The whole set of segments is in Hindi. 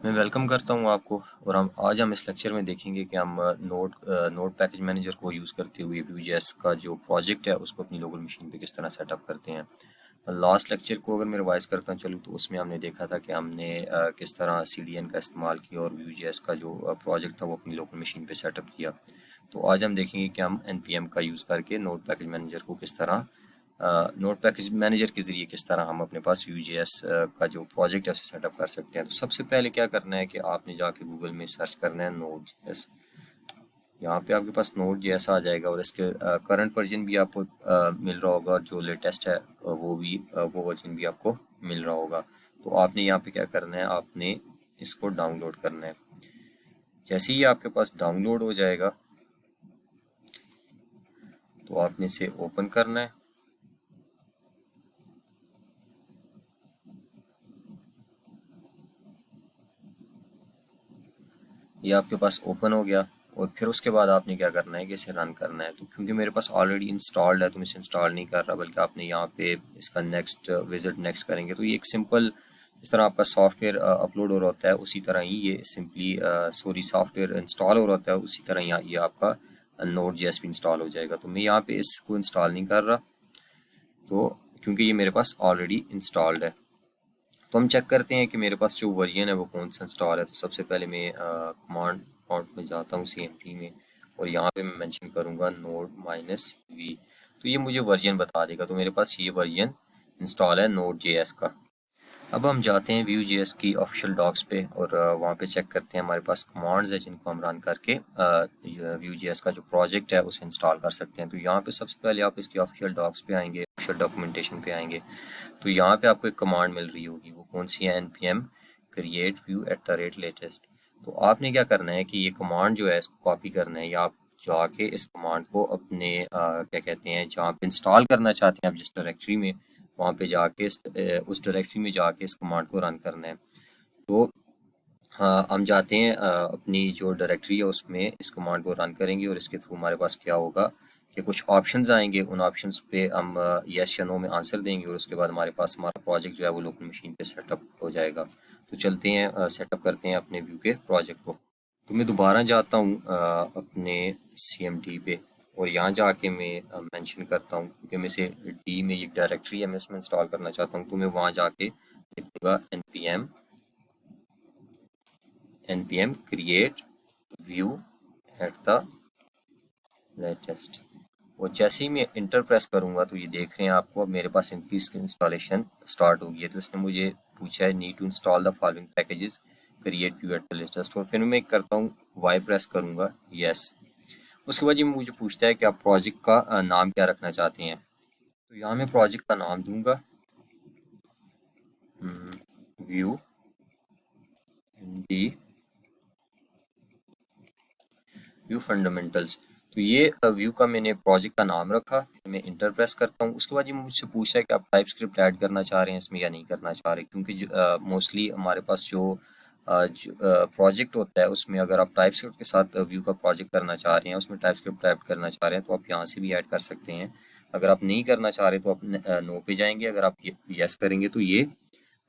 मैं वेलकम करता हूँ आपको। और हम आज इस लेक्चर में देखेंगे कि हम नोड पैकेज मैनेजर को यूज़ करते हुए Vue.js का जो प्रोजेक्ट है उसको अपनी लोकल मशीन पे किस तरह सेटअप करते हैं। लास्ट लेक्चर को अगर मैं रिवाइज करता चलूँ तो उसमें हमने देखा था कि हमने किस तरह CDN का इस्तेमाल किया और Vue.js का जो प्रोजेक्ट था वो अपनी लोकल मशीन पे सेटअप किया। तो आज हम देखेंगे कि हम NPM का यूज़ करके नोड पैकेज मैनेजर को किस तरह नोड पैकेज मैनेजर के ज़रिए किस तरह हम अपने पास Vue.js का जो प्रोजेक्ट है उसे सेटअप कर सकते हैं। तो सबसे पहले क्या करना है कि आपने जाके गूगल में सर्च करना है Node.js। यहाँ पे आपके पास Node.js आ जाएगा और इसके करंट वर्जन भी आपको मिल रहा होगा और जो लेटेस्ट है वो वर्जन भी आपको मिल रहा होगा। तो आपने यहाँ पे क्या करना है, आपने इसको डाउनलोड करना है। जैसे ही आपके पास डाउनलोड हो जाएगा तो आपने इसे ओपन करना है। ये आपके पास ओपन हो गया और फिर उसके बाद आपने क्या करना है कि इसे रन करना है। तो क्योंकि मेरे पास ऑलरेडी इंस्टॉल्ड है तो मैं इसे इंस्टॉल नहीं कर रहा, बल्कि आपने यहाँ पे इसका नेक्स्ट विजिट नेक्स्ट करेंगे तो ये एक सिंपल, इस तरह आपका सॉफ्टवेयर अपलोड हो रहा होता है उसी तरह ही ये सिंपली सॉफ्टवेयर इंस्टॉल हो रहा होता है उसी तरह यहाँ ये आपका Node.js भी इंस्टॉल हो जाएगा। तो मैं यहाँ पे इसको इंस्टॉल नहीं कर रहा तो क्योंकि ये मेरे पास ऑलरेडी इंस्टॉल्ड है। तो हम चेक करते हैं कि मेरे पास जो वर्जन है वो कौन सा इंस्टॉल है। तो सबसे पहले मैं कमांड प्रॉम्प्ट में जाता हूँ CMD में और यहाँ पे मैं मेंशन करूँगा node-v। तो ये मुझे वर्जन बता देगा। तो मेरे पास ये वर्जन इंस्टॉल है Node.js का। अब हम जाते हैं Vue.js की ऑफिशियल डॉक्स पे और वहाँ पे चेक करते हैं हमारे पास कमांड्स है जिनको हम रन करके Vue.js का जो प्रोजेक्ट है उसे इंस्टॉल कर सकते हैं। तो यहाँ पे सबसे पहले आप इसकी ऑफिशियल डॉक्स पे आएंगे, ऑफिशियल डॉक्यूमेंटेशन पे आएंगे तो यहाँ पे आपको एक कमांड मिल रही होगी, वो कौन सी है, npm create view @latest। तो आपने क्या करना है कि ये कमांड जो है इसको कॉपी करना है या आप जाके इस कमांड को अपने क्या कहते हैं जहाँ पे इंस्टॉल करना चाहते हैं आप जिस डायरेक्टरी में, वहाँ पे जाके उस डायरेक्टरी में जाके इस कमांड को रन करना है। तो हाँ, हम जाते हैं अपनी जो डायरेक्टरी है उसमें इस कमांड को रन करेंगे और इसके थ्रू हमारे पास क्या होगा कि कुछ ऑप्शंस आएंगे। उन ऑप्शंस पे हम यस या नो में आंसर देंगे और उसके बाद हमारे पास हमारा प्रोजेक्ट जो है वो लोकल मशीन पे सेटअप हो जाएगा। तो चलते हैं सेटअप करते हैं अपने व्यू के प्रोजेक्ट को। तो मैं दोबारा जाता हूँ अपने CMD पे और यहाँ जाके मैं मेंशन करता हूँ क्योंकि मैं से डी में एक डायरेक्टरी है मैं उसमें इंस्टॉल करना चाहता हूँ। तो मैं वहाँ जाके लिखूँगा npm create view @latest। और जैसे ही मैं इंटर प्रेस करूँगा तो ये देख रहे हैं आपको अब मेरे पास इनकी इंस्टॉलेशन स्टार्ट हो गई है। तो इसने मुझे पूछा है need to install the following packages create view @latest और फिर मैं करता हूँ वाई प्रेस करूँगा यस। उसके बाद ये मुझे पूछता है कि आप प्रोजेक्ट का नाम क्या रखना चाहते हैं। तो यहाँ मैं प्रोजेक्ट का नाम दूंगा व्यू डी व्यू फंडामेंटल्स। तो ये व्यू का मैंने प्रोजेक्ट का नाम रखा, फिर मैं इंटर प्रेस करता हूँ। उसके बाद ये मुझसे पूछा है कि आप टाइप स्क्रिप्ट ऐड करना चाह रहे हैं इसमें या नहीं करना चाह रहे, क्योंकि मोस्टली हमारे पास जो प्रोजेक्ट होता है उसमें अगर आप टाइप स्क्रिप्ट के साथ व्यू का प्रोजेक्ट करना चाह रहे हैं, उसमें टाइप स्क्रिप्ट ऐड करना चाह रहे हैं तो आप यहाँ से भी ऐड कर सकते हैं। अगर आप नहीं करना चाह रहे तो आप नो पे जाएंगे, अगर आप यस करेंगे तो ये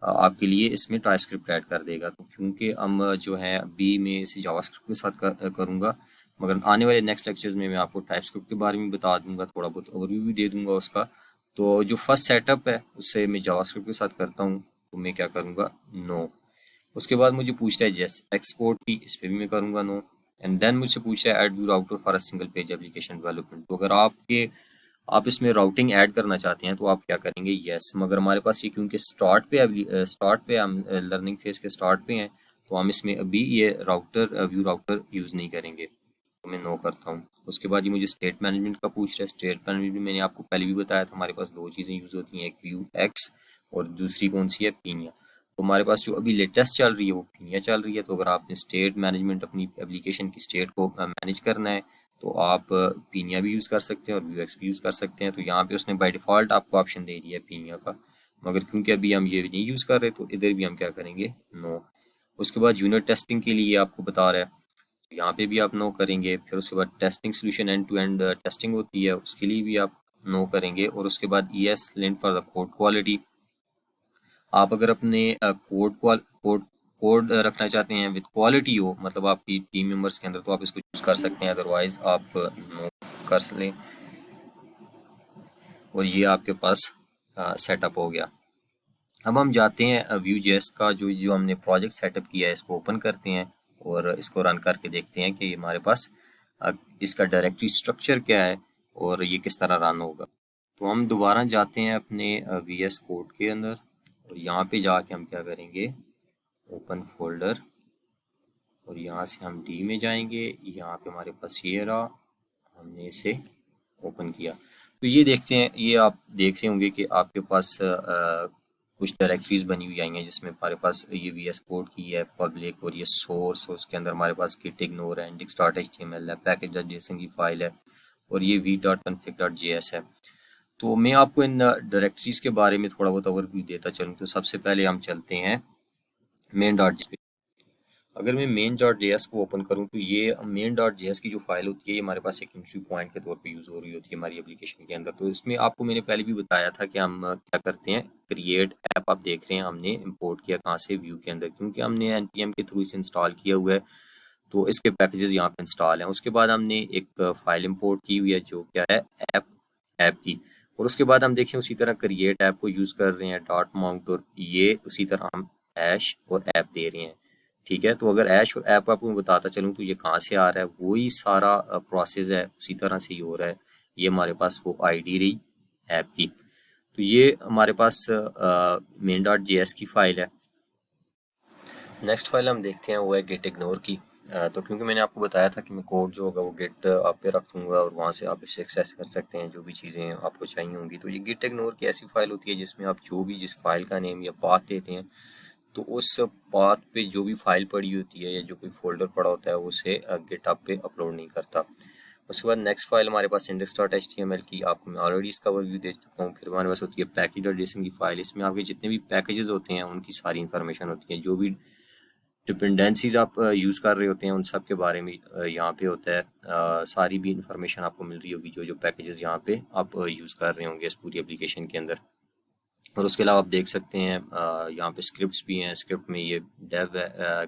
आपके लिए इसमें टाइप स्क्रिप्ट ऐड कर देगा। तो क्योंकि हम जो है बी में इसे जावास्क्रिप्ट के साथ करूँगा, मगर आने वाले नेक्स्ट लेक्चर्स में मैं आपको टाइप स्क्रिप्ट के बारे में बता दूंगा, थोड़ा बहुत ओवरव्यू भी दे दूंगा उसका। तो जो फर्स्ट सेटअप है उससे मैं जावास्क्रिप्ट के साथ करता हूँ तो मैं क्या करूँगा, नो। उसके बाद मुझे पूछता है जैस एक्सपोर्ट की, इस पर भी मैं करूँगा नो। एंड देन मुझसे पूछा है add view router for a single page application development. तो अगर आप इसमें राउटिंग ऐड करना चाहते हैं तो आप क्या करेंगे, यस। मगर हमारे पास ये क्योंकि स्टार्ट पे हम लर्निंग फेज के स्टार्ट पे हैं तो हम इसमें अभी ये व्यू राउटर यूज़ नहीं करेंगे, तो मैं नो करता हूँ। उसके बाद ये मुझे स्टेट मैनेजमेंट का पूछ रहा है। स्टेट मैनेजमेंट मैंने आपको पहले भी बताया था, हमारे पास दो चीज़ें यूज़ होती हैं, एक व्यू एक्स और दूसरी कौन सी है, पीनिया। तो हमारे पास जो अभी लेटेस्ट चल रही है वो पीनिया चल रही है। तो अगर आपने स्टेट मैनेजमेंट अपनी एप्लीकेशन की स्टेट को मैनेज करना है तो आप पीनिया भी यूज़ कर सकते हैं और व्यू एक्स भी यूज़ कर सकते हैं। तो यहाँ पे उसने बाय डिफ़ॉल्ट आपको ऑप्शन दे दिया है पीनिया का, मगर क्योंकि अभी हम ये नहीं यूज़ कर रहे तो इधर भी हम क्या करेंगे, नो। उसके बाद यूनिट टेस्टिंग के लिए आपको बता रहा है तो यहाँ पे भी आप नो करेंगे। फिर उसके बाद testing solution end to end testing होती है उसके लिए भी आप नो करेंगे। और उसके बाद ES lint for the code quality, आप अगर अपने कोड कोड रखना चाहते हैं विद क्वालिटी हो, मतलब आपकी टीम मेंबर्स के अंदर, तो आप इसको चूज़ कर सकते हैं, अदरवाइज़ आप नो कर लें। और ये आपके पास सेटअप हो गया। अब हम जाते हैं व्यू जेएस का जो जो हमने प्रोजेक्ट सेटअप किया है, इसको ओपन करते हैं और इसको रन करके देखते हैं कि हमारे पास इसका डायरेक्टरी स्ट्रक्चर क्या है और ये किस तरह रन होगा। तो हम दोबारा जाते हैं अपने वीएस कोड के अंदर और यहाँ पे जाके हम क्या करेंगे, ओपन फोल्डर, और यहाँ से हम डी में जाएंगे। यहाँ पे हमारे पास ये रहा, हमने इसे ओपन किया। तो ये देखते हैं, ये आप देख रहे होंगे कि आपके पास कुछ डायरेक्टरीज बनी हुई आई हैं जिसमें हमारे पास ये वी एस कोड की है पब्लिक, और ये सोर्स, उसके अंदर हमारे पास गिट इग्नोर है, index dot H T M L है, पैकेज डॉट जेसन की फाइल है, और ये V dot config dot J S है। तो मैं आपको इन डायरेक्टरीज के बारे में थोड़ा बहुत ओवरव्यू देता चलूँ। तो सबसे पहले हम चलते हैं मेन डॉट। अगर मैं मेन डॉट जेएस को ओपन करूं तो ये मेन डॉट जेएस की जो फाइल होती है ये हमारे पास एक एंट्री पॉइंट के तौर पे यूज़ हो रही होती है हमारी एप्लीकेशन के अंदर। तो इसमें आपको मैंने पहले भी बताया था कि हम क्या करते हैं, क्रिएट ऐप, आप देख रहे हैं हमने इंपोर्ट किया कहाँ से, व्यू के अंदर, क्योंकि हमने एनपीएम के थ्रू इसे इंस्टॉल किया हुआ है तो इसके पैकेजेस यहाँ पे इंस्टॉल हैं। उसके बाद हमने एक फाइल इंपोर्ट की हुई है जो क्या है, ऐप की। और उसके बाद हम देखें उसी तरह क्रिएट ऐप को यूज़ कर रहे हैं डॉट माउंट, और ये उसी तरह हम ऐश और ऐप दे रहे हैं। ठीक है, तो अगर ऐश और ऐप आपको मैं बताता चलूँ तो ये कहाँ से आ रहा है, वही सारा प्रोसेस है, उसी तरह से ही हो रहा है। ये हमारे पास वो आईडी रही ऐप की। तो ये हमारे पास मेन डॉट जे एस की फाइल है। नेक्स्ट फाइल हम देखते हैं वो है गेट इग्नोर की। तो क्योंकि मैंने आपको बताया था कि मैं कोड जो होगा वो गेट आप पे रख दूंगा और वहाँ से आप इसे एक्सेस कर सकते हैं जो भी चीज़ें आपको चाहिए होंगी। तो ये गेट इग्नोर की ऐसी फाइल होती है जिसमें आप जो भी जिस फाइल का नेम या पाथ देते हैं तो उस पाथ पे जो भी फाइल पड़ी होती है या जो कोई फोल्डर पड़ा होता है उसे गिटहब पे अपलोड नहीं करता। उसके बाद नेक्स्ट फाइल हमारे पास index dot H T M L की, आपको मैं ऑलरेडी इसका ओवरव्यू दे चुका हूँ। फिर हमारे पास होती है पैकेज डॉट जेसन की फाइल, इसमें आपके जितने भी पैकेजेस होते हैं उनकी सारी इन्फॉर्मेशन होती है, जो भी डिपेंडेंसीज आप यूज़ कर रहे होते हैं उन सब के बारे में यहाँ पे होता है। सारी भी इंफॉर्मेशन आपको मिल रही होगी जो जो पैकेजेस यहाँ पे आप यूज़ कर रहे होंगे इस पूरी एप्लीकेशन के अंदर। और उसके अलावा आप देख सकते हैं यहाँ पे स्क्रिप्ट्स भी हैं। स्क्रिप्ट में ये डेव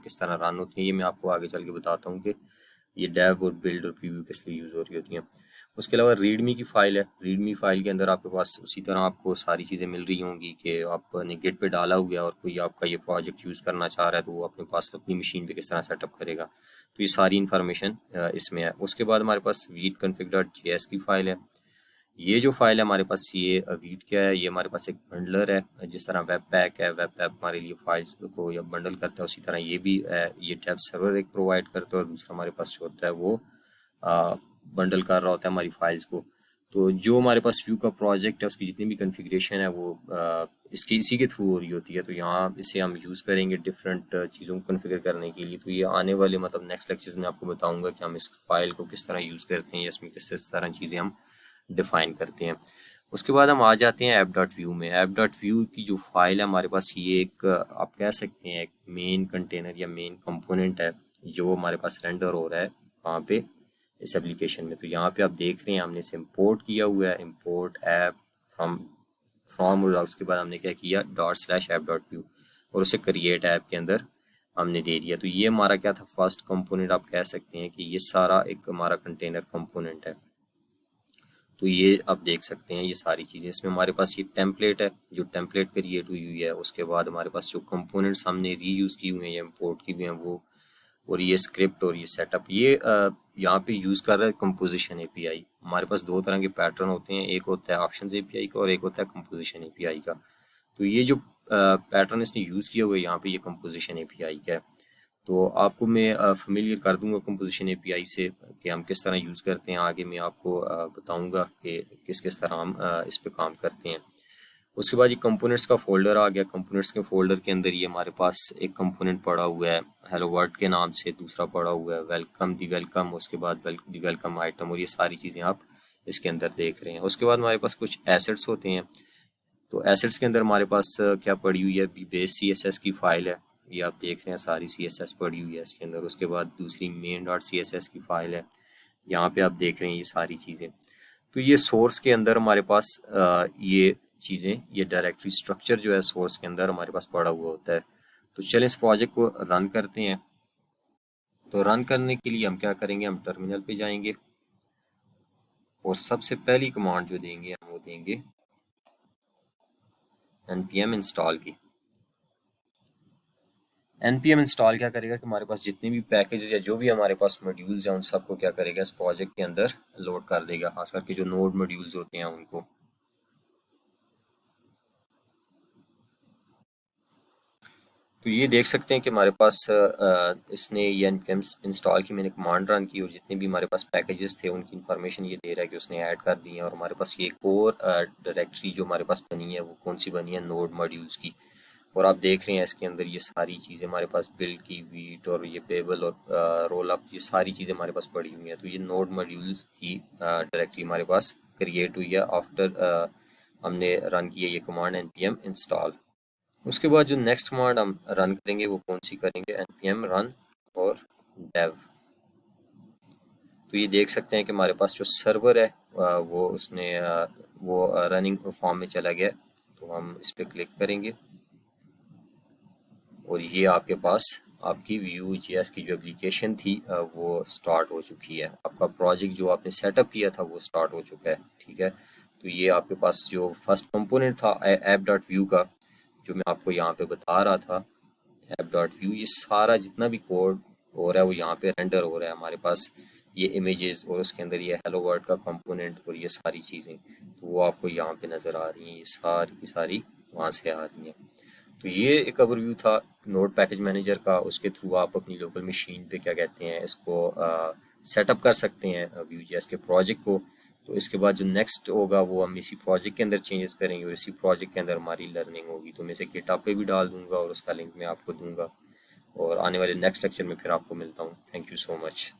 किस तरह रन होती है ये मैं आपको आगे चल के बताता हूँ कि ये डेव और बिल्ड और प्रीव्यू किस लिए यूज़ हो रही होती हैं। उसके अलावा रीडमी की फ़ाइल है। रीडमी फ़ाइल के अंदर आपके पास उसी तरह आपको सारी चीज़ें मिल रही होंगी कि आपने गिट पे डाला हुआ है और कोई आपका ये प्रोजेक्ट यूज़ करना चाह रहा है तो वो अपने पास अपनी मशीन पे किस तरह सेटअप करेगा। तो ये सारी इन्फॉर्मेशन इसमें है। उसके बाद हमारे पास vite config dot J S की फ़ाइल है। ये जो फाइल है हमारे पास, ये वीट क्या है, ये हमारे पास एक बंडलर है। जिस तरह वेब पैक है, वेब पैक हमारे लिए फाइल्स को या बंडल करता है, उसी तरह ये भी ये डेव सर्वर एक प्रोवाइड करता है और दूसरा हमारे पास जो होता है वो बंडल कर रहा होता है हमारी फाइल्स को। तो जो हमारे पास व्यू का प्रोजेक्ट है उसकी जितनी भी कन्फिग्रेशन है वो इसकी इसी के थ्रू हो रही होती है। तो यहाँ इसे हम यूज़ करेंगे डिफरेंट चीज़ों को कन्फिगर करने के लिए। तो ये आने वाले मतलब नेक्स्ट लेक्चर्स में आपको बताऊंगा कि हम इस फाइल को किस तरह यूज़ करते हैं या इसमें किस तरह चीज़ें हम डिफाइन करते हैं। उसके बाद हम आ जाते हैं ऐप डॉट व्यू में। ऐप डॉट व्यू की जो फाइल है हमारे पास, ये एक आप कह सकते हैं एक मेन कंटेनर या मेन कंपोनेंट है जो हमारे पास रेंडर हो रहा है वहाँ पे इस एप्लीकेशन में। तो यहाँ पे आप देख रहे हैं हमने इसे इम्पोर्ट किया हुआ है, इम्पोर्ट ऐप फ्रॉम और उसके बाद हमने क्या किया, dot slash app dot view, और उसे क्रिएट ऐप के अंदर हमने दे दिया। तो ये हमारा क्या था, फर्स्ट कंपोनेंट आप कह सकते हैं कि ये सारा एक हमारा कंटेनर कंपोनेंट है। तो ये आप देख सकते हैं ये सारी चीज़ें, इसमें हमारे पास ये टेम्पलेट है जो टेम्पलेट क्रिएट हुई है। उसके बाद हमारे पास जो कंपोनेंट्स हमने रीयूज़ की हुए हैं या इम्पोर्ट की हुए हैं वो, और ये स्क्रिप्ट और ये सेटअप, ये यहाँ पे यूज़ कर रहा है कंपोजिशन एपीआई। हमारे पास दो तरह के पैटर्न होते हैं, एक होता है ऑप्शंस एपीआई का और एक होता है कंपोजिशन एपीआई का। तो ये जो पैटर्न इसने यूज़ किया हुआ है यहाँ पे, ये कंपोजिशन एपीआई का है। तो आपको मैं फेमिलियर कर दूंगा कंपोजिशन एपीआई से कि हम किस तरह यूज़ करते हैं। आगे मैं आपको बताऊंगा कि किस किस तरह हम इस पे काम करते हैं। उसके बाद ये कंपोनेंट्स का फोल्डर आ गया। कंपोनेंट्स के फोल्डर के अंदर ये हमारे पास एक कंपोनेंट पड़ा हुआ है हेलो वर्ल्ड के नाम से, दूसरा पड़ा हुआ है वेलकम दी वेलकम, उसके बाद दी वेलकम आइटम, और ये सारी चीज़ें आप इसके अंदर देख रहे हैं। उसके बाद हमारे पास कुछ एसेट्स होते हैं। तो एसेट्स के अंदर हमारे पास क्या पड़ी हुई है, बेस CSS की फाइल है। ये आप देख रहे हैं सारी CSS पड़ी हुई है इसके अंदर। उसके बाद दूसरी मेन डॉट CSS की फाइल है, यहाँ पे आप देख रहे हैं ये सारी चीज़ें। तो ये सोर्स के अंदर हमारे पास ये चीज़ें, ये डायरेक्टरी स्ट्रक्चर जो है सोर्स के अंदर हमारे पास पड़ा हुआ होता है। तो चलें इस प्रोजेक्ट को रन करते हैं। तो रन करने के लिए हम क्या करेंगे, हम टर्मिनल पे जाएंगे और सबसे पहली कमांड जो देंगे हम वो देंगे npm इंस्टॉल की। npm इंस्टॉल क्या करेगा कि हमारे पास जितने भी पैकेजेस या जो भी हमारे पास मॉड्यूल्स हैं उन सबको क्या करेगा इस प्रोजेक्ट के अंदर लोड कर देगा, खास करके जो नोड मॉड्यूल्स होते हैं उनको। तो ये देख सकते हैं कि हमारे पास इसने ये npm इंस्टॉल की मैंने कमांड रन की और जितने भी हमारे पास पैकेजेस थे उनकी इन्फॉर्मेशन ये दे रहा है कि उसने ऐड कर दी है। और हमारे पास ये कोर डायरेक्टरी जो हमारे पास बनी है वो कौन सी बनी है, नोड मॉड्यूल्स की। और आप देख रहे हैं इसके अंदर ये सारी चीज़ें हमारे पास बिल्ड की वीट और ये पेबल और रोल अप, ये सारी चीज़ें हमारे पास पड़ी हुई हैं। तो ये नोड मॉड्यूल्स की डायरेक्टरी हमारे पास क्रिएट हुई है आफ्टर हमने रन किया ये कमांड npm इंस्टॉल। उसके बाद जो नेक्स्ट कमांड हम रन करेंगे वो कौन सी करेंगे, npm रन और dev। तो ये देख सकते हैं कि हमारे पास जो सर्वर है वो उसने वो रनिंग फॉर्म में चला गया। तो हम इस पर क्लिक करेंगे और ये आपके पास आपकी Vue.js की जो एप्लीकेशन थी वो स्टार्ट हो चुकी है। आपका प्रोजेक्ट जो आपने सेटअप किया था वो स्टार्ट हो चुका है, ठीक है। तो ये आपके पास जो फर्स्ट कंपोनेंट था app.vue का, जो मैं आपको यहाँ पे बता रहा था app.vue, ये सारा जितना भी कोड हो रहा है वो यहाँ पे रेंडर हो रहा है हमारे पास। ये इमेजेस और उसके अंदर ये हेलो वर्ल्ड का कंपोनेंट और ये सारी चीज़ें तो वो आपको यहाँ पे नज़र आ रही हैं, ये सारी की सारी वहाँ से आ रही हैं। तो ये एक ओवरव्यू था नोड पैकेज मैनेजर का। उसके थ्रू आप अपनी लोकल मशीन पे क्या कहते हैं इसको सेटअप कर सकते हैं Vue.js के प्रोजेक्ट को। तो इसके बाद जो नेक्स्ट होगा वो हम इसी प्रोजेक्ट के अंदर चेंजेस करेंगे और इसी प्रोजेक्ट के अंदर हमारी लर्निंग होगी। तो मैं इसे गिटहब पे भी डाल दूंगा और उसका लिंक मैं आपको दूंगा और आने वाले नेक्स्ट लेक्चर में फिर आपको मिलता हूँ। Thank you so much.